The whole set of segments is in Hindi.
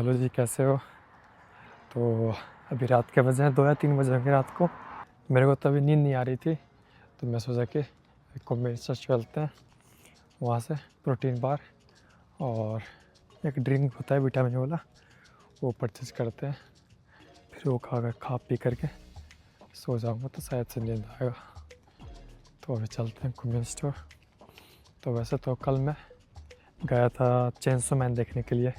हेलो जी, कैसे हो? तो अभी रात के बजे हैं 2 या 3 बजे होंगे रात को। मेरे को तो अभी नींद नहीं आ रही थी, तो मैं सोचा कि कन्वीनियंस चलते हैं, वहाँ से प्रोटीन बार और एक ड्रिंक होता है विटामिन वाला, वो परचेज करते हैं। फिर वो खा पी करके सो जाऊँगा तो शायद से नींद आएगा। तो अभी चलते हैं कन्वीनियंस स्टोर। तो वैसे तो कल मैं गया था चेनसो मैन देखने के लिए।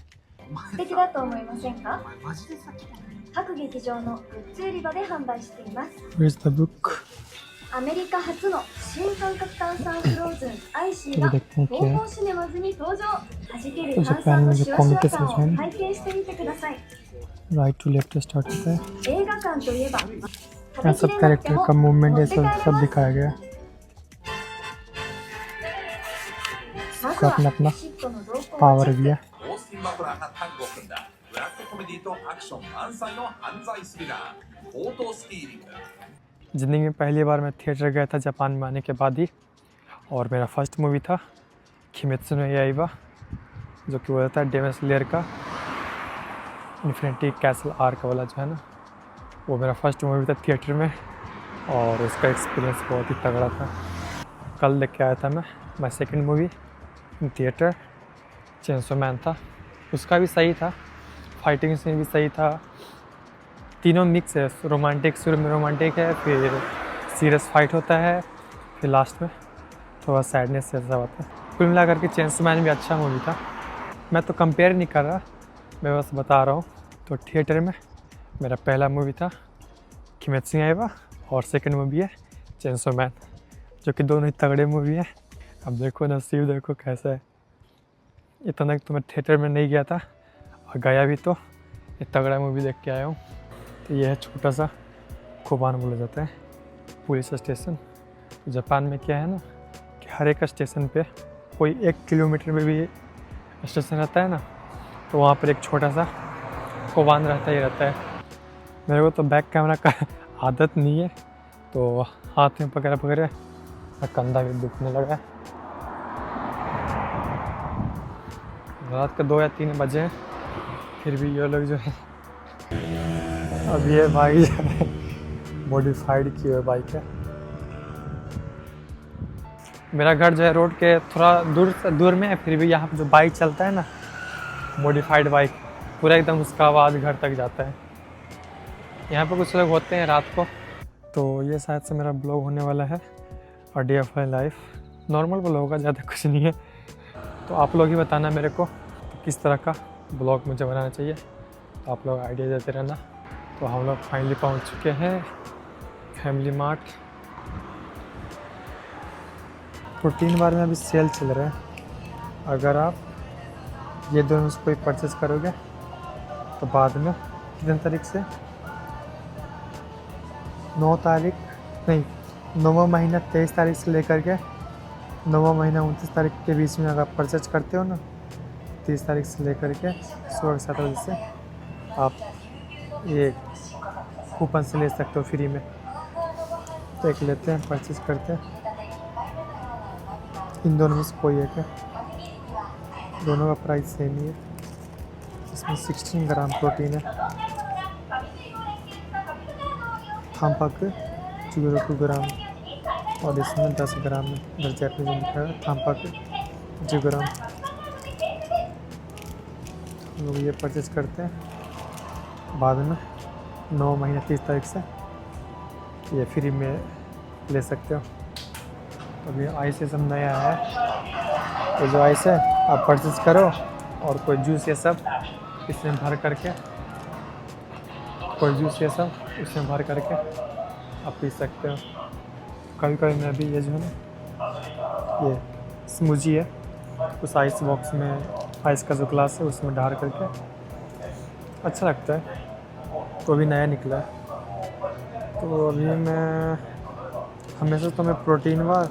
的だと思いませんか？各劇場のグッズ売り場で販売しています。 Where's the book? アメリカ初の新感覚炭酸フローズンアイシーが देखते हैं 東 क्या है। 宝シネマズに登場。弾ける तो 炭 जापान 酸 में の जो シュワシ कॉमिक ュ के ワ感 सेक्शन を है, 体験してみてください。 राइट टू लेफ्ट स्टार्ट होता है। 映画館といえば यहाँ सब कैरेक्टर का मूवमेंट ये सब दिखाया गया है। まず सबका は अपना अपना シットの動向をチ पावर ェッ भी ク。 है। オースティン・バトラーがタッグを組んだブラックコメディとアクション満載の犯罪スリラー、オートスティーリング。 ज़िंदगी में पहली बार मैं थिएटर गया था जापान में आने के बाद ही, और मेरा फर्स्ट मूवी था किमेत्सु नो याइबा, जो कि वो था डेमन स्लेयर का इन्फिनिटी कैसल आर्क वाला जो है ना, वो मेरा फर्स्ट मूवी था थिएटर में, और उसका एक्सपीरियंस बहुत ही तगड़ा था। कल देख के आया था मैं second movie in theatre, chainsaw man था। उसका भी सही था, फाइटिंग सीन भी सही था, तीनों मिक्स है। रोमांटिक, शुरू में रोमांटिक है, फिर सीरियस फाइट होता है, फिर लास्ट में थोड़ा सैडनेस जैसा होता है। कुल मिला करके चेनसो मैन भी अच्छा मूवी था। मैं तो कंपेयर नहीं कर रहा, मैं बस बता रहा हूँ। तो थिएटर में मेरा पहला मूवी था किमेत्सु नो याइबा, और सेकंड मूवी है चेनसो मैन, जो कि दोनों ही तगड़े मूवी है। अब देखो नसीब देखो कैसा है। इतना तो मैं थिएटर में नहीं गया था, और गया भी तो ये तगड़ा मूवी देख के आया हूँ। तो ये है छोटा सा कोबान बोला जाता है पुलिस स्टेशन। तो जापान में क्या है ना कि हर एक स्टेशन पे कोई 1 किलोमीटर में भी स्टेशन रहता है ना, तो वहाँ पर एक छोटा सा कोबान रहता ही रहता है। मेरे को तो बैक कैमरा का आदत नहीं है, तो हाथ में पकड़े पकड़े कंधा भी दुखने लगा है। रात के 2 या 3 बजे हैं, फिर भी ये लोग जो है, अब ये भाई मॉडिफाइड की हुई बाइक है। मेरा घर जो है रोड के थोड़ा दूर में है, फिर भी यहाँ पे जो बाइक चलता है ना, मॉडिफाइड बाइक, पूरा एकदम उसका आवाज़ घर तक जाता है। यहाँ पे कुछ लोग होते हैं रात को। तो ये शायद से मेरा ब्लॉग होने वाला है, और day of my life normal blog होगा, ज़्यादा कुछ नहीं है। तो आप लोग ही बताना मेरे को किस तरह का ब्लॉग मुझे बनाना चाहिए, तो आप लोग आइडिया देते रहना। तो हम लोग फाइनली पहुंच चुके हैं फैमिली मार्ट। प्रोटीन बार में अभी सेल चल रहा है। अगर आप ये दोनों से कोई परचेज करोगे तो बाद में कितने तारीख से 9वां महीना 23 तारीख से लेकर के 9वां महीना 29 तारीख के बीच में अगर आप परचेज करते हो ना, 30 तारीख से लेकर के सुबह 7 बजे से आप ये कूपन से ले सकते हो फ्री में। तो एक लेते हैं, परचेज करते हैं। इन दोनों में से कोई एक है, दोनों का प्राइस सेम ही है। इसमें 16 ग्राम प्रोटीन है, थाम्पाक 2 ग्राम, और इसमें 10 ग्राम है। इधर जैपनीज में लिखा है थाम्पाक 2 ग्राम। हम लोग ये परचेज करते हैं, बाद में 9 महीना 30 तारीख से ये फ्री में ले सकते हो। अभी आइस ये सब नया है, तो जो आइस है आप परचेज करो, और कोई जूस ये सब इसमें भर करके, कोई जूस ये सब इसमें भर करके आप पी सकते हो। कभी कभी मैं भी ये जो है ना, ये स्मूजी है, उस आइस बॉक्स में आइस का जो ग्लास है उसमें डाल करके अच्छा लगता है। तो अभी नया निकला है। तो अभी मैं हमेशा तो मैं प्रोटीन बार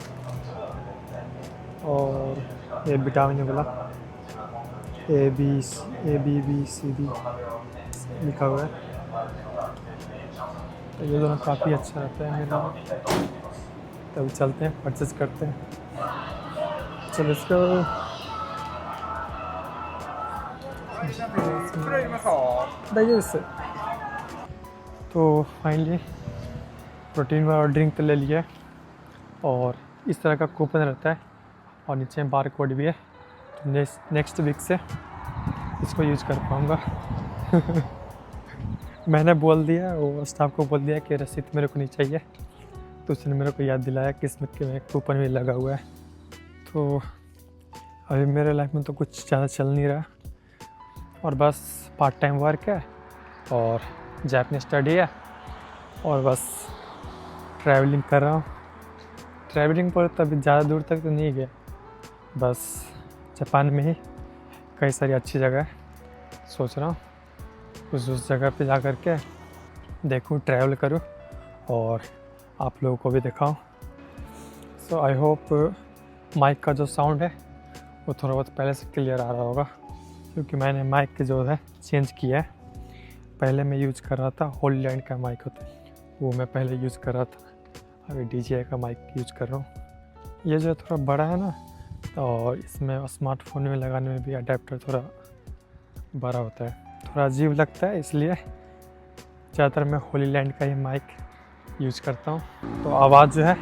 और ये विटामिन वाला ABCD लिखा हुआ है, तो ये दोनों काफ़ी अच्छा रहता है मेरा। तभी चलते हैं, परचेज करते हैं। चलो इसको 大丈夫です。तो फाइनली प्रोटीन वाला ड्रिंक तो ले लिया और इस तरह का कूपन रहता है और नीचे में बार कोड भी है। तो नेक्स्ट वीक से इसको यूज़ कर पाऊँगा। मैंने बोल दिया, वो स्टाफ को बोल दिया कि रसीद मेरे को नहीं चाहिए, तो उसने मेरे को याद दिलाया किस्मत के में कूपन भी लगा हुआ है। तो अभी मेरे लाइफ में तो कुछ ज़्यादा चल नहीं रहा और बस पार्ट टाइम वर्क है और जापानीज स्टडी है और बस ट्रैवलिंग कर रहा हूँ। ट्रैवलिंग पर तभी ज़्यादा दूर तक तो नहीं गया, बस जापान में ही कई सारी अच्छी जगह है। सोच रहा हूँ उस जगह पे जा कर के देखूँ, ट्रैवल करूँ और आप लोगों को भी दिखाऊँ। सो आई होप माइक का जो साउंड है वो थोड़ा बहुत पहले से क्लियर आ रहा होगा, क्योंकि मैंने माइक जो है चेंज किया है। पहले मैं यूज़ कर रहा था हॉलीलैंड का माइक होता है, वो मैं पहले यूज़ कर रहा था। अभी DJI का माइक यूज़ कर रहा हूँ। ये जो थोड़ा बड़ा है ना, और इसमें स्मार्टफोन में लगाने में भी अडेप्टर थोड़ा बड़ा होता है, थोड़ा अजीब लगता है, इसलिए ज़्यादातर मैं हॉलीलैंड का ही माइक यूज़ करता हूँ। तो आवाज़ जो है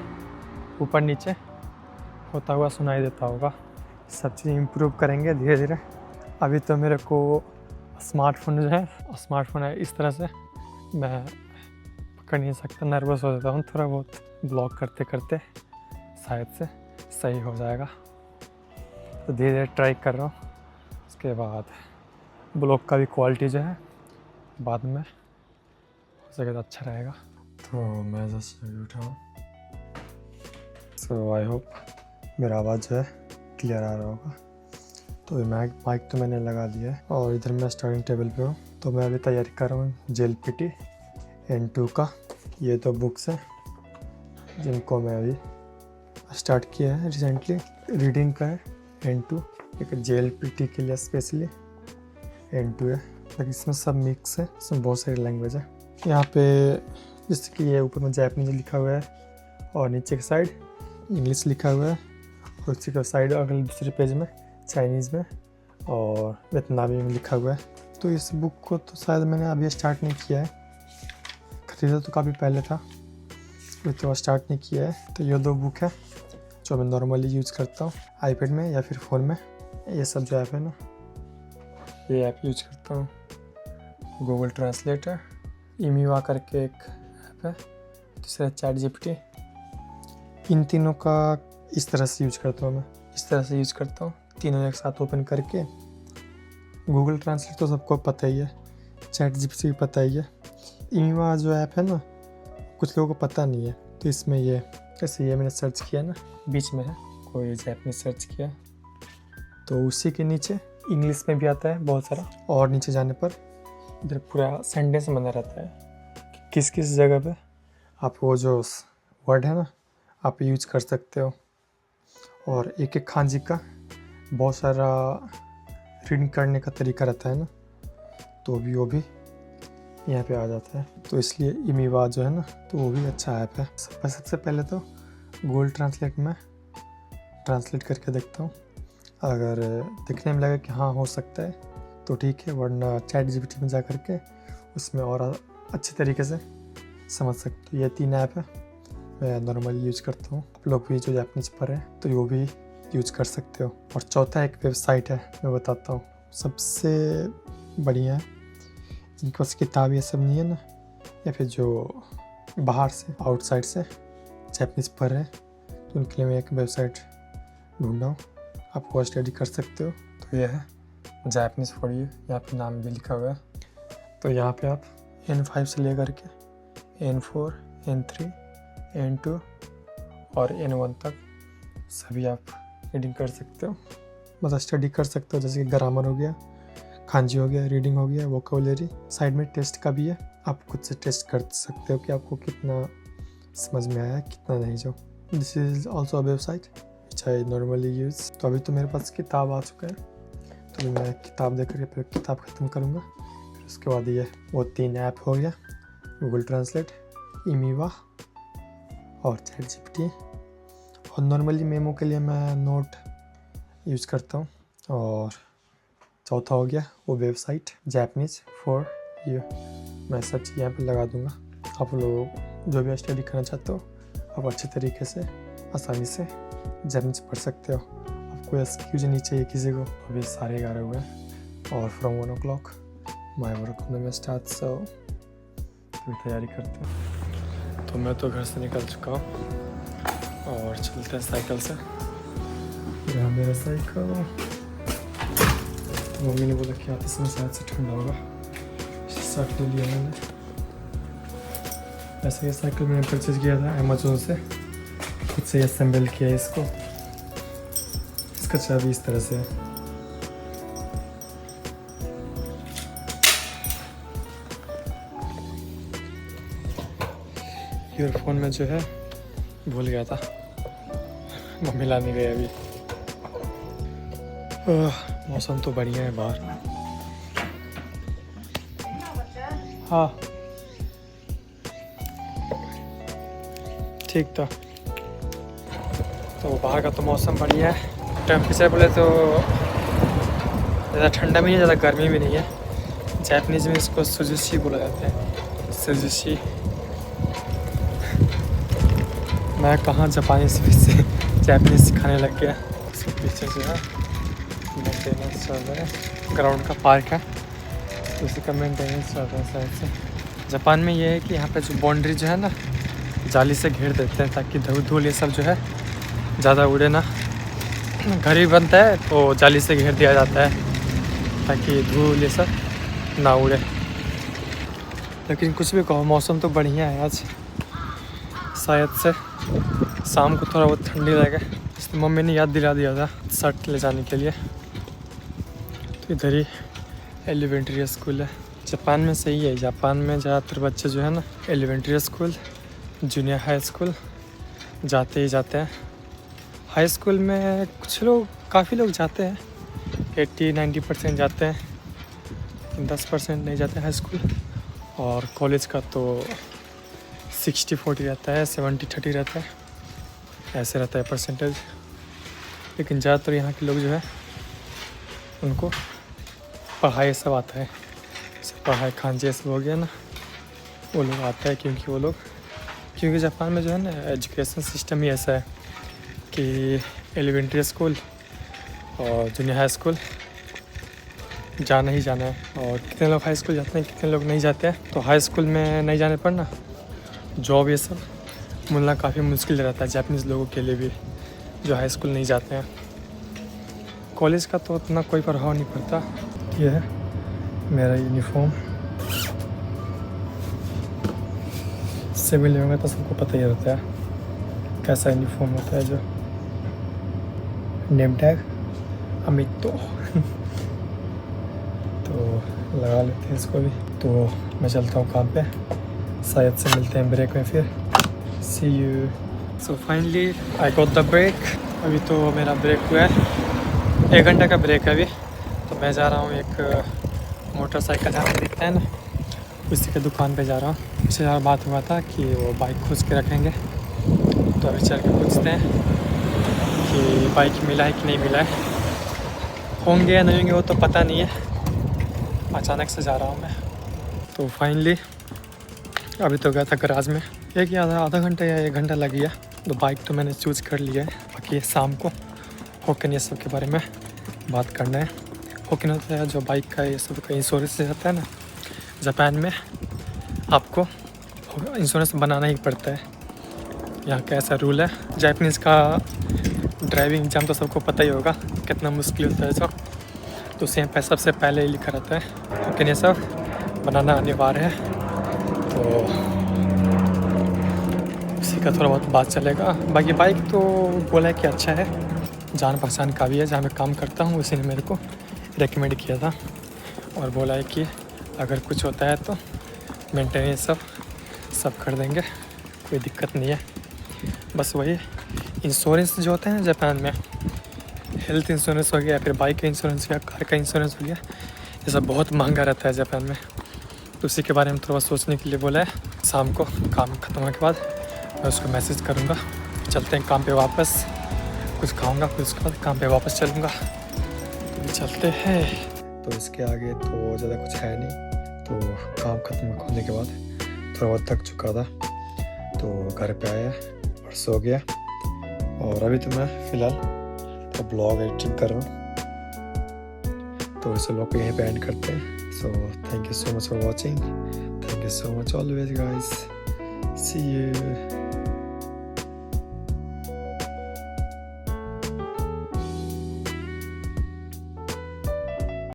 ऊपर नीचे होता हुआ सुनाई देता होगा। सब चीज़ इम्प्रूव करेंगे धीरे धीरे। अभी तो मेरे को स्मार्टफोन है इस तरह से मैं पकड़ नहीं सकता, नर्वस हो जाता हूँ थोड़ा बहुत। ब्लॉग करते करते शायद से सही हो जाएगा, तो धीरे धीरे ट्राई कर रहा हूँ। उसके बाद ब्लॉग का भी क्वालिटी जो है बाद में हो सके तो अच्छा रहेगा। तो मैं जस्ट उठा हूँ, सो आई होप मेरा आवाज़ जो है क्लियर आ रहा होगा। तो माइक तो मैंने लगा दिया है और इधर मैं स्टार्टिंग टेबल पे हूँ। तो मैं अभी तैयारी कर रहा हूँ JLPT N2 का। ये तो बुक्स है जिनको मैं अभी स्टार्ट किया है रिसेंटली। रीडिंग का है N2, एक JLPT के लिए स्पेशली N2 है। लेकिन इसमें सब मिक्स है, इसमें बहुत सारी लैंग्वेज है। यहाँ पे जैसे कि ये ऊपर में जापानीज लिखा हुआ है और नीचे की साइड इंग्लिश लिखा हुआ है और उसी का साइड अगले दूसरे पेज में चाइनीज़ में और वियतनामी में लिखा हुआ है। तो इस बुक को तो शायद मैंने अभी स्टार्ट नहीं किया है, खरीदा तो काफ़ी पहले था, अभी तो स्टार्ट नहीं किया है। तो ये 2 बुक है जो मैं नॉर्मली यूज़ करता हूँ आईपैड में या फिर फ़ोन में। ये सब जो ऐप है ना, ये ऐप यूज करता हूँ। गूगल ट्रांसलेटर, इमीवा करके एक ऐप है, दूसरा ChatGPT। इन तीनों का इस तरह से यूज करता हूँ मैं, इस तरह से यूज करता हूँ, तीनों एक साथ ओपन करके। गूगल ट्रांसलेट तो सबको पता ही है, ChatGPT भी पता ही है। इमीवा जो ऐप है ना, कुछ लोगों को पता नहीं है। तो इसमें ये जैसे ये मैंने सर्च किया ना, बीच में है कोई जापानीज सर्च किया, तो उसी के नीचे इंग्लिश में भी आता है बहुत सारा, और नीचे जाने पर इधर पूरा सेंटेंस बना रहता है कि किस किस जगह पे आप वो जो वर्ड है ना आप यूज कर सकते हो। और एक एक खांजी का बहुत सारा रीडिंग करने का तरीका रहता है ना, तो वो भी यहाँ पे आ जाता है। तो इसलिए इमीवा जो है ना, तो वो भी अच्छा ऐप है। सबसे पहले तो गूगल ट्रांसलेट में ट्रांसलेट करके देखता हूँ, अगर दिखने में लगे कि हाँ हो सकता है तो ठीक है, वरना ChatGPT में जा कर के उसमें और अच्छे तरीके से समझ सकते हो। ये 3 ऐप है मैं नॉर्मली यूज करता हूँ। आप लोग भी जो जापानीज पढ़ रहे हैं तो वो भी यूज कर सकते हो। और चौथा एक वेबसाइट है, मैं बताता हूँ, सबसे बढ़िया है। इनके पास किताब ये सब नहीं है ना, या फिर जो बाहर से आउटसाइड से जापानीज पढ़ रहे हैं तो उनके लिए मैं एक वेबसाइट ढूंढा हूँ, आप वो स्टडी कर सकते हो। तो ये है जापानीज फॉर यू, यहाँ पे नाम भी लिखा हुआ है। तो यहाँ पे आप N5 से लेकर के N4, N3, N2 और N1 तक सभी आप रीडिंग कर सकते हो, मतलब स्टडी कर सकते हो। जैसे कि ग्रामर हो गया, खांजी हो गया, रीडिंग हो गया, वोकैबुलरी। साइड में टेस्ट का भी है, आप खुद से टेस्ट कर सकते हो कि आपको कितना समझ में आया, कितना नहीं। जो this is also a website which I normally use. तो अभी तो मेरे पास किताब आ चुका है, तो मैं किताब देख कर फिर किताब ख़त्म करूँगा। फिर उसके बाद ये वो 3 ऐप हो गया, गूगल ट्रांसलेट, इमीवा और ChatGPT। और नॉर्मली मेमो के लिए मैं नोट यूज़ करता हूँ और चौथा हो गया वो वेबसाइट जापानीज फॉर यू। मैं सर्च यहाँ पे लगा दूंगा। आप लोग जो भी स्टडी करना चाहते हो आप अच्छे तरीके से आसानी से जापानीज पढ़ सकते हो। आपको एक्सक्यूज नहीं चाहिए किसी को। अभी 11:30 हुए और फ्रॉम 1 o'clock माई वर्क में स्टार्ट। सो अभी तैयारी करते हैं। तो मैं तो घर से निकल चुका हूँ और चलते हैं साइकिल से। यहाँ मेरा साइकिल, मम्मी ने बोला कि आते समय शायद से ठंडा होगा, शर्ट ले लिया मैंने। ऐसे ये साइकिल मैंने परचेज किया था अमेजोन से, खुद से असेंबल किया है इसको। इसका चाबी इस तरह से है। ईयरफोन में जो है भूल गया था, मम्मी लाने गए अभी। मौसम तो बढ़िया है बाहर। हाँ ठीक था। तो बाहर का तो मौसम बढ़िया है। टेम्परेचर बोले तो ज़्यादा ठंडा भी नहीं ज़्यादा गर्मी भी नहीं है। जापानीज में इसको सुजुशी बोला जाता है, सुजुशी। मैं कहाँ जापानी से जापानीज सिखाने लग गया। इसके पीछे जो है मेंटेनेंस चल रहा है, ग्राउंड का पार्क है तो उसी का मेंटेनेंस चल रहा है साइड से। जापान में ये है कि यहाँ पे जो बाउंड्री जो है ना जाली से घेर देते हैं ताकि धूल ये सब जो है ज़्यादा उड़े ना। घर ही बनता है तो जाली से घेर दिया जाता है ताकि धूल ये सब ना उड़े। लेकिन कुछ भी कहो मौसम तो बढ़िया है आज। शायद से शाम को थोड़ा बहुत ठंडी लगे, इसलिए मम्मी ने याद दिला दिया था शर्ट ले जाने के लिए। तो इधर ही एलिमेंट्री स्कूल है। जापान में सही है, जापान में ज़्यादातर बच्चे जो है ना elementary school, junior high school जाते ही जाते हैं। हाई स्कूल में कुछ लोग, काफ़ी लोग जाते हैं, 80-90% जाते हैं, 10% नहीं जाते हाई स्कूल। और कॉलेज का तो 60-40 रहता है, 70-30 रहता है, ऐसे रहता है परसेंटेज। लेकिन ज़्यादातर यहाँ के लोग जो है उनको पढ़ाई सब आता है। पढ़ाई खांचे सब हो गया ना, वो लोग आता है क्योंकि जापान में जो है ना एजुकेशन सिस्टम ही ऐसा है कि एलिमेंट्री स्कूल और जूनियर हाई स्कूल जाना ही जाना है। और कितने लोग हाई स्कूल जाते हैं, कितने लोग नहीं जाते हैं। तो हाई स्कूल में नहीं जाने पर ना जॉब ये सब मिलना काफ़ी मुश्किल रहता है जापानीज़ लोगों के लिए भी जो हाई स्कूल नहीं जाते हैं। कॉलेज का तो उतना कोई प्रभाव नहीं पड़ता। ये है मेरा यूनिफॉर्म। सिविल होगा तो सबको पता ही रहता है कैसा यूनिफॉर्म होता है। जो नेम टैग अमित तो लगा लेते हैं इसको भी। तो मैं चलता हूँ काम पे, शायद से मिलते हैं ब्रेक में फिर। See you. So finally I got the break. अभी तो मेरा ब्रेक हुआ है, 1 घंटा का ब्रेक है अभी। तो मैं जा रहा हूँ एक मोटरसाइकिल जहाँ पे दिखता है ना उसी के दुकान पे जा रहा हूँ। उससे ज़्यादा बात हुआ था कि वो बाइक खोज के रखेंगे, तो अभी चल के पूछते हैं कि बाइक मिला है कि नहीं मिला है। होंगे या नहीं होंगे वो तो पता नहीं है, अचानक से जा रहा हूँ मैं। तो फाइनली अभी तो गया था गराज में, एक या आधा घंटा या 1 घंटा लग गया। तो बाइक तो मैंने चूज़ कर लिया है। बाकी शाम को होकन ये सब के बारे में बात करना है। होकन होता है जो बाइक का ये सब का इंश्योरेंस रहता है ना, जापान में आपको इंश्योरेंस बनाना ही पड़ता है। यहाँ का ऐसा रूल है। जापानीज़ का ड्राइविंग एग्जाम तो सबको पता ही होगा कितना मुश्किल होता है सब, तो उसे यहाँ सबसे पहले ही लिखा रहता है होकन ये सब बनाना अनिवार्य है। तो उसी का थोड़ा बहुत बात चलेगा। बाकी बाइक तो बोला है कि अच्छा है, जान पहचान का भी है। जहाँ मैं काम करता हूँ उसी ने मेरे को रेकमेंड किया था और बोला है कि अगर कुछ होता है तो मेंटेनेंस सब कर देंगे, कोई दिक्कत नहीं है। बस वही इंश्योरेंस जो होता है ना जापान में, हेल्थ इंश्योरेंस हो गया, फिर बाइक का इंश्योरेंस हो गया, कार का इंश्योरेंस हो गया, ये सब बहुत महंगा रहता है जापान में। तो उसी के बारे में थोड़ा सोचने के लिए बोला है। शाम को काम ख़त्म होने के बाद मैं उसको मैसेज करूँगा। चलते हैं काम पे वापस, कुछ खाऊंगा, फिर उसके बाद काम पे वापस चलूँगा। तो चलते हैं। तो इसके आगे तो ज़्यादा कुछ है नहीं। तो काम ख़त्म होने के बाद थोड़ा बहुत थक चुका था, तो घर पे आया और सो गया। और अभी तो मैं फ़िलहाल तो ब्लॉग एडिटिंग कर रहा हूँ, तो इस ब्लॉग को यहीं पे एंड करते हैं। So thank you so much for watching, thank you so much always guys, see you.